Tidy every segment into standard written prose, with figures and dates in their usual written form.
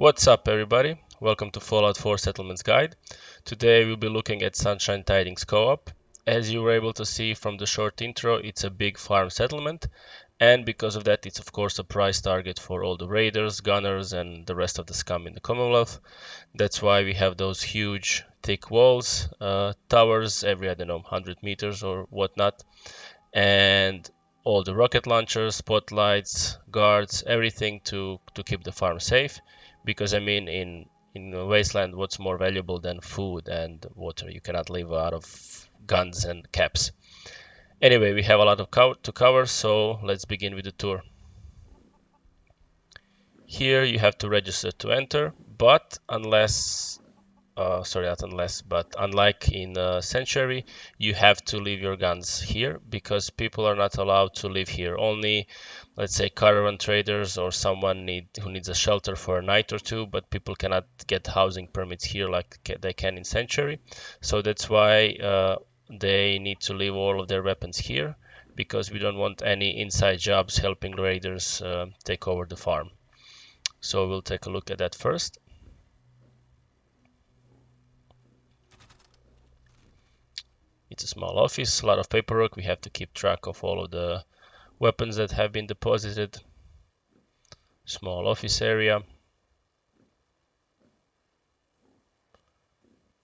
What's up, everybody? Welcome to Fallout 4 Settlements Guide. Today we'll be looking at Sunshine Tidings Co-op. As you were able to see from the short intro, it's a big farm settlement, and because of that it's of course a prize target for all the raiders, gunners and the rest of the scum in the Commonwealth. That's why we have those huge thick walls, towers every, I don't know, 100 meters or whatnot, and all the rocket launchers, spotlights, guards, everything to keep the farm safe. Because I mean, in a wasteland, what's more valuable than food and water? You cannot live out of guns and caps. Anyway, we have a lot of to cover, so let's begin with the tour. Here you have to register to enter, but unlike in Sanctuary, you have to leave your guns here because people are not allowed to live here. Only, let's say, caravan traders or someone who needs a shelter for a night or two, but people cannot get housing permits here like they can in Sanctuary. So that's why they need to leave all of their weapons here, because we don't want any inside jobs helping raiders take over the farm. So we'll take a look at that first. It's a small office, a lot of paperwork. We have to keep track of all of the weapons that have been deposited. Small office area.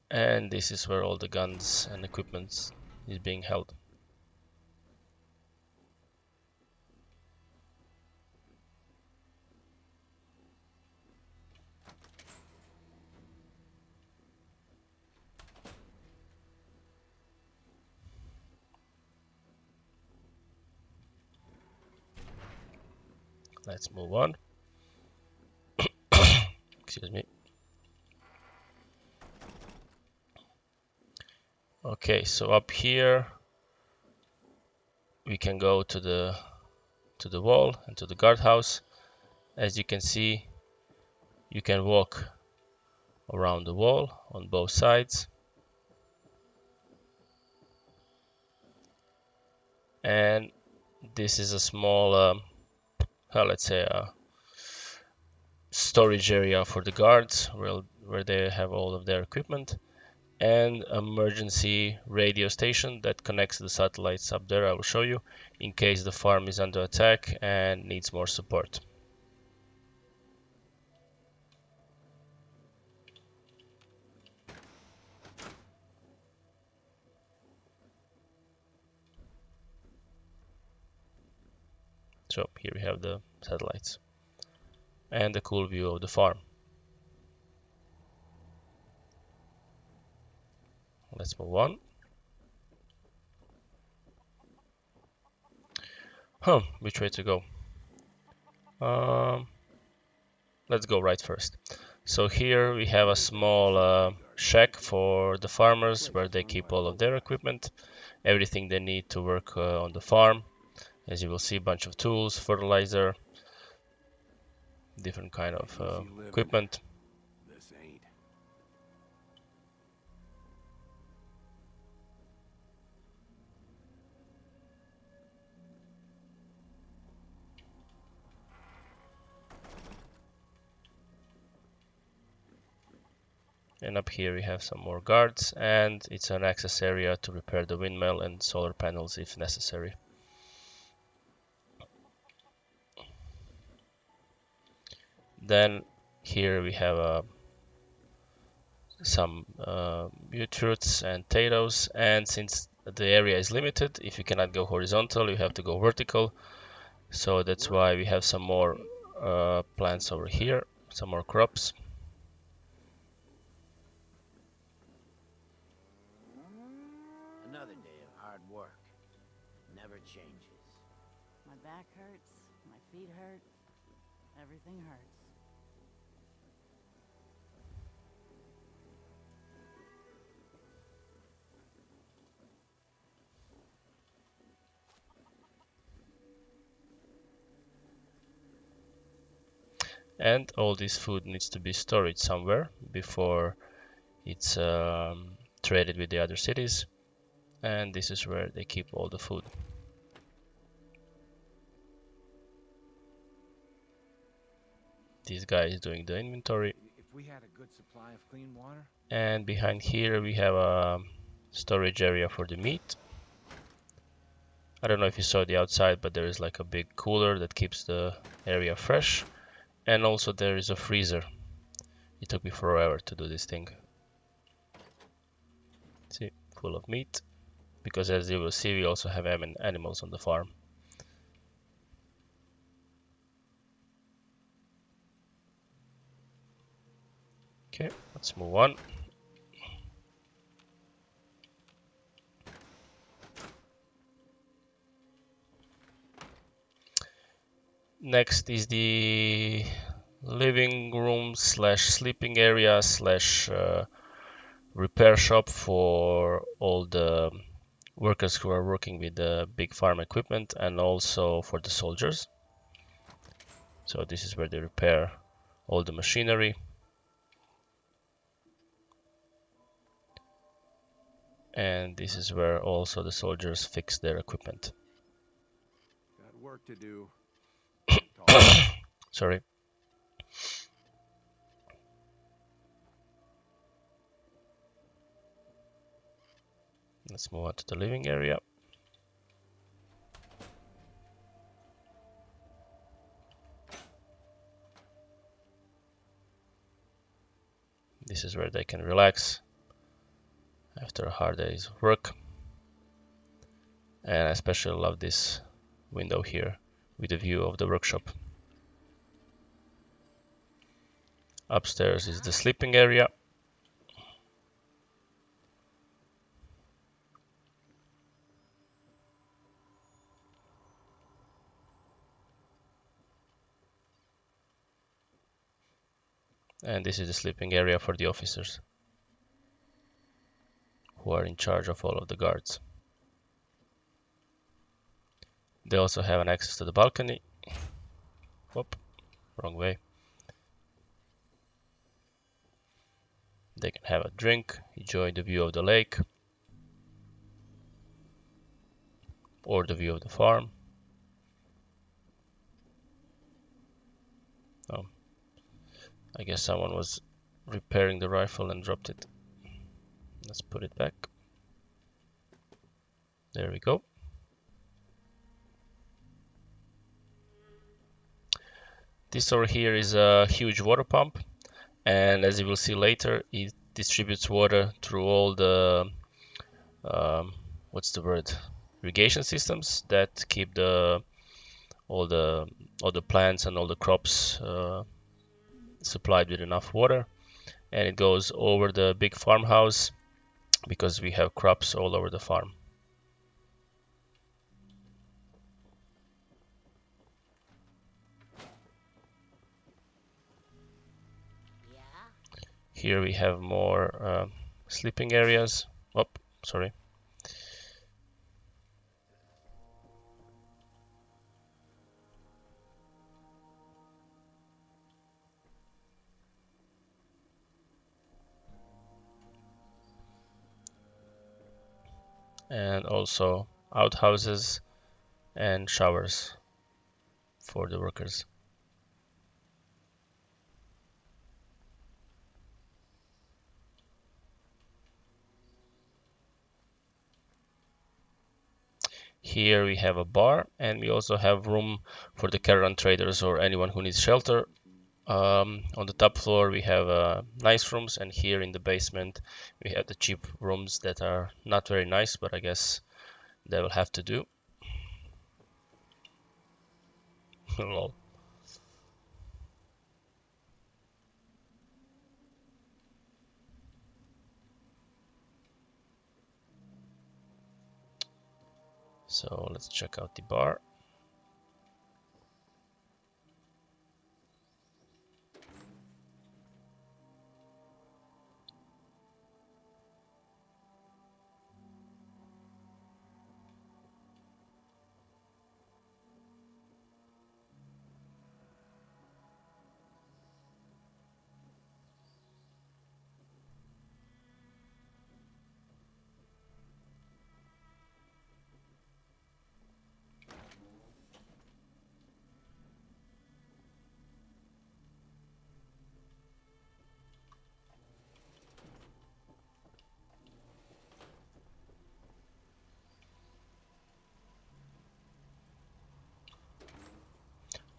And this is where all the guns and equipment is being held. Let's move on. Excuse me. Okay, so up here we can go to the wall and to the guardhouse. As you can see, you can walk around the wall on both sides. And this is a small, let's say, a storage area for the guards where they have all of their equipment, and emergency radio station that connects the satellites up there. I will show you in case the farm is under attack and needs more support. So here we have the satellites and a cool view of the farm. Let's move on. Which way to go? Let's go right first. So here we have a small shack for the farmers where they keep all of their equipment, everything they need to work on the farm. As you will see, a bunch of tools, fertilizer, different kind of equipment. This ain't. And up here we have some more guards, and it's an access area to repair the windmill and solar panels if necessary. Then here we have some beetroots and potatoes, and since the area is limited, if you cannot go horizontal, you have to go vertical. So that's why we have some more plants over here, some more crops. Another day of hard work. Never changes. My back hurts, my feet hurt, everything hurts. And all this food needs to be stored somewhere before it's traded with the other cities. And this is where they keep all the food. This guy is doing the inventory. If we had a good supply of clean water. And behind here we have a storage area for the meat. I don't know if you saw the outside, but there is like a big cooler that keeps the area fresh. And also there is a freezer. It took me forever to do this thing. See, full of meat. Because as you will see, we also have animals on the farm. Okay, let's move on. Next is the living room slash sleeping area slash repair shop for all the workers who are working with the big farm equipment, and also for the soldiers. So this is where they repair all the machinery. And this is where also the soldiers fix their equipment. Got work to do. Sorry. Let's move on to the living area. This is where they can relax after a hard day's work. And I especially love this window here with a view of the workshop. Upstairs is the sleeping area. And this is the sleeping area for the officers who are in charge of all of the guards. They also have an access to the balcony. Whoop, wrong way. They can have a drink, enjoy the view of the lake or the view of the farm. Oh, I guess someone was repairing the rifle and dropped it. Let's put it back. There we go. This over here is a huge water pump, and as you will see later, it distributes water through all the what's the word, irrigation systems that keep all the plants and all the crops supplied with enough water. And it goes over the big farmhouse because we have crops all over the farm. Here we have more sleeping areas. Oh, sorry. And also outhouses and showers for the workers. Here we have a bar, and we also have room for the caravan traders or anyone who needs shelter. On the top floor we have nice rooms, and here in the basement we have the cheap rooms that are not very nice, but I guess they will have to do. Lol. So let's check out the bar.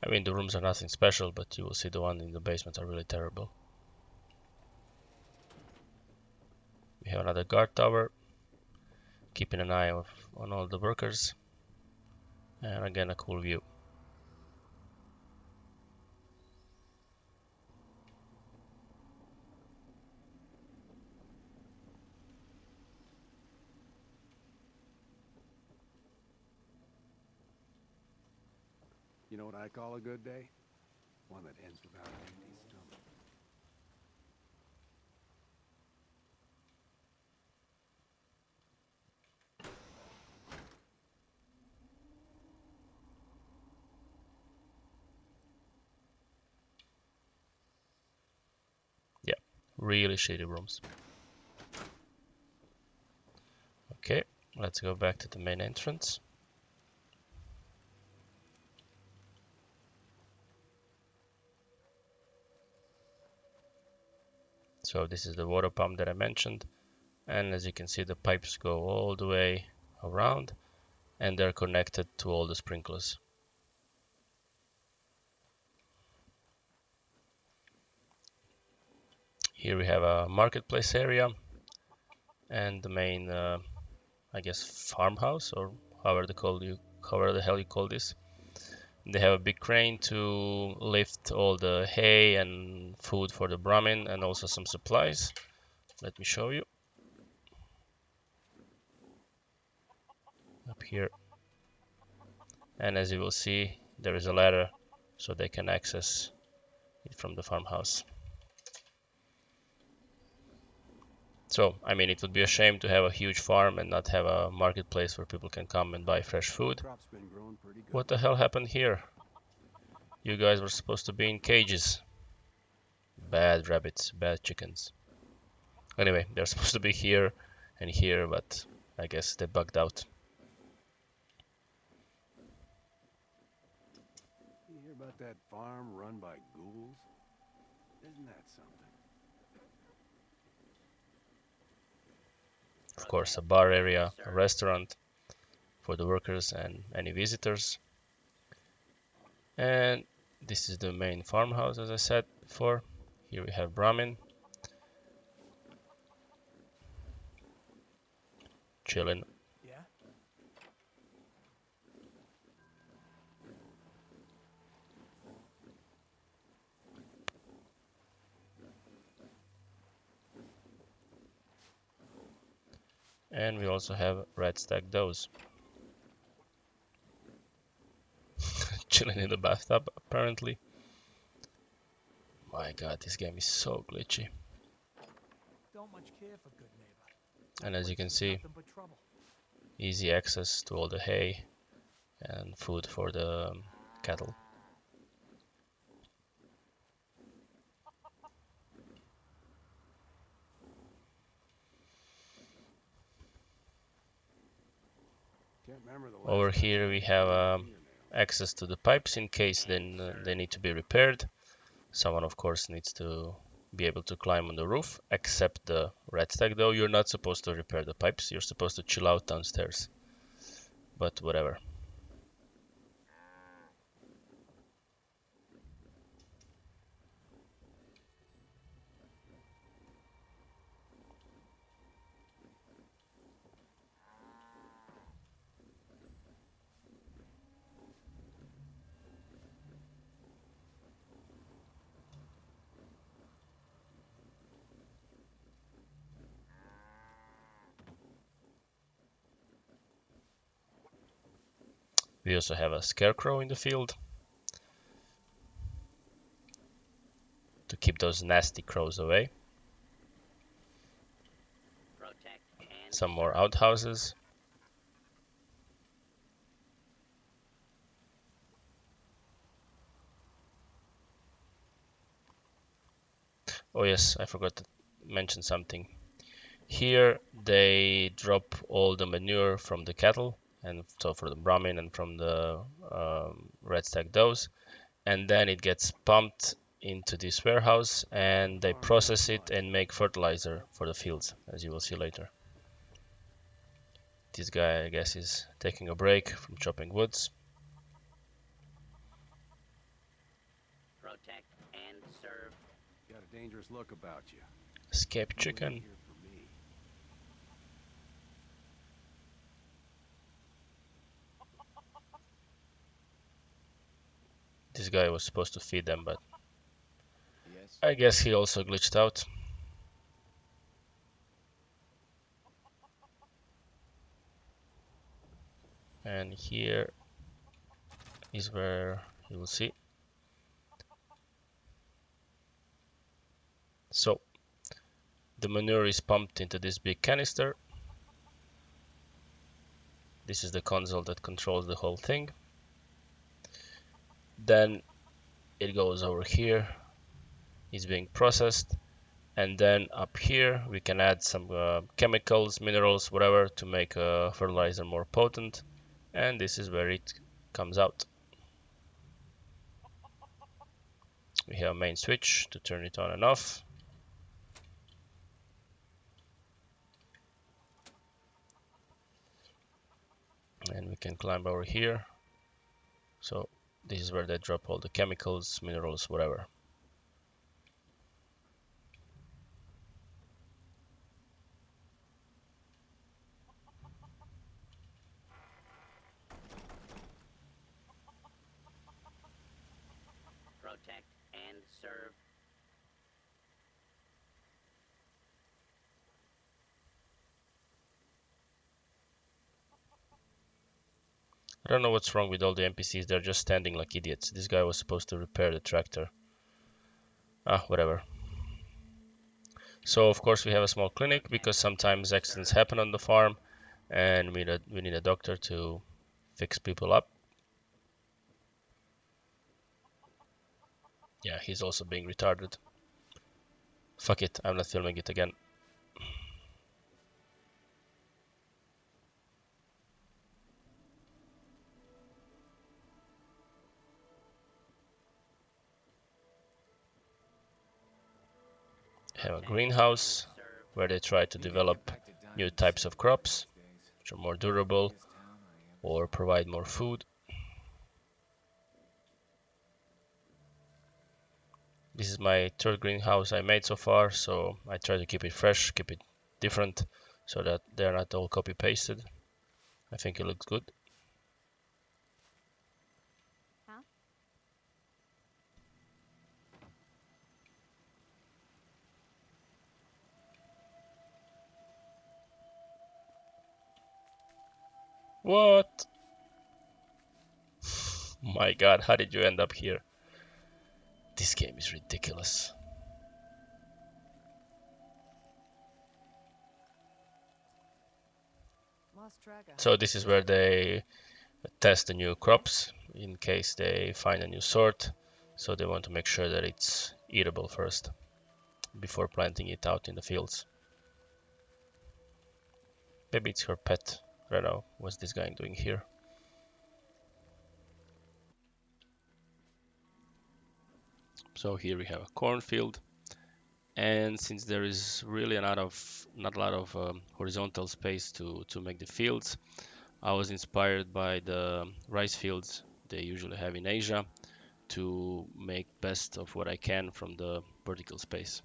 I mean, the rooms are nothing special, but you will see the one in the basement are really terrible. We have another guard tower, keeping an eye on all the workers, and again a cool view. You know what I call a good day? One that ends without an empty stomach. Yeah, really shitty rooms. Okay, let's go back to the main entrance. So this is the water pump that I mentioned, and as you can see the pipes go all the way around and they're connected to all the sprinklers. Here we have a marketplace area and the main I guess farmhouse, or however the hell you call this. They have a big crane to lift all the hay and food for the Brahmin and also some supplies. Let me show you. Up here. And as you will see, there is a ladder so they can access it from the farmhouse. So, I mean, it would be a shame to have a huge farm and not have a marketplace where people can come and buy fresh food. Crop's been growing pretty good. What the hell happened here? You guys were supposed to be in cages. Bad rabbits, bad chickens. Anyway, they're supposed to be here and here, but I guess they bugged out. You hear about that farm run by ghouls? Isn't that something? Of course, a bar area, a restaurant for the workers and any visitors. And this is the main farmhouse, as I said before. Here we have Brahmin chilling. Yeah? And we also have red stack does chilling in the bathtub, apparently. My god, this game is so glitchy. Don't much care for good neighbor. And as you can see, Nothing but trouble. easy access to all the hay and food for the cattle. Can't remember the last Over time here I we cut have my fingernails. access to the pipes in case then they need to be repaired. Someone of course needs to be able to climb on the roof, except the red stack though. You're not supposed to repair the pipes, you're supposed to chill out downstairs. But whatever. We also have a scarecrow in the field to keep those nasty crows away. Some more outhouses. Oh yes, I forgot to mention something. Here they drop all the manure from the cattle, and so for the Brahmin and from the red stack does, and then it gets pumped into this warehouse and they process it and make fertilizer for the fields, as you will see later. This guy, I guess, is taking a break from chopping woods. dangerous look about you. Escape You ain't chicken. here for me. This guy was supposed to feed them, but Yes. I guess he also glitched out. And here is where you will see. So the manure is pumped into this big canister. This is the console that controls the whole thing. Then it goes over here, is being processed, and then up here we can add some chemicals, minerals, whatever, to make fertilizer more potent, and this is where it comes out. We have a main switch to turn it on and off. And we can climb over here. So this is where they drop all the chemicals, minerals, whatever. Protect and serve. I don't know what's wrong with all the NPCs, they're just standing like idiots. This guy was supposed to repair the tractor. Ah, whatever. So of course we have a small clinic because sometimes accidents happen on the farm and we need a doctor to fix people up. Yeah, he's also being retarded. Fuck it, I'm not filming it again. Have a greenhouse where they try to develop new types of crops which are more durable or provide more food. This is my third greenhouse I made so far, so I try to keep it fresh, keep it different, so that they're not all copy pasted. I think it looks good. Huh? What? My god, how did you end up here? This game is ridiculous. Lost track of So this is where they test the new crops in case they find a new sort. So they want to make sure that it's eatable first before planting it out in the fields. Maybe it's her pet. I don't know. What's this guy doing here? So here we have a cornfield, and since there is really not a lot of horizontal space to make the fields, I was inspired by the rice fields they usually have in Asia to make best of what I can from the vertical space.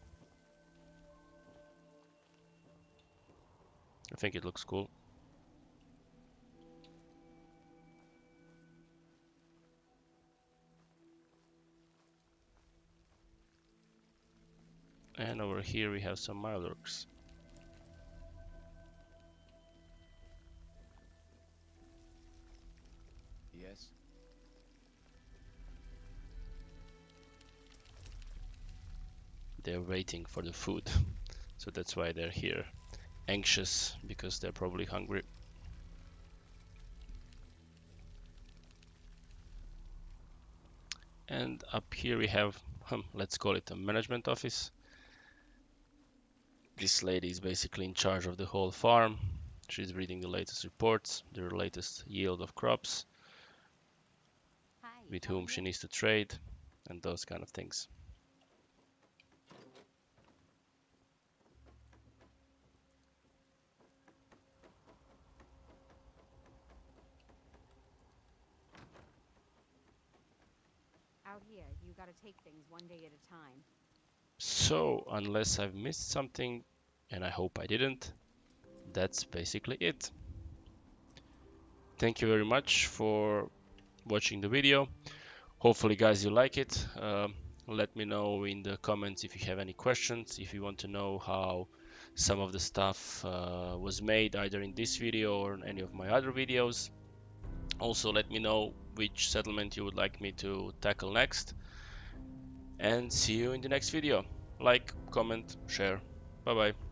I think it looks cool. And over here we have some Mirelurks. Yes. They're waiting for the food, so that's why they're here. Anxious because they're probably hungry. And up here we have, let's call it a management office. This lady is basically in charge of the whole farm. She's reading the latest reports, the latest yield of crops, Hi, with how are whom she you? needs to trade, and those kind of things. Out here, you gotta take things one day at a time. So unless I've missed something, and I hope I didn't, that's basically it. Thank you very much for watching the video. Hopefully guys you like it. Let me know in the comments if you have any questions, if you want to know how some of the stuff was made either in this video or in any of my other videos. Also let me know which settlement you would like me to tackle next, and see you in the next video. Like, comment, share. Bye bye.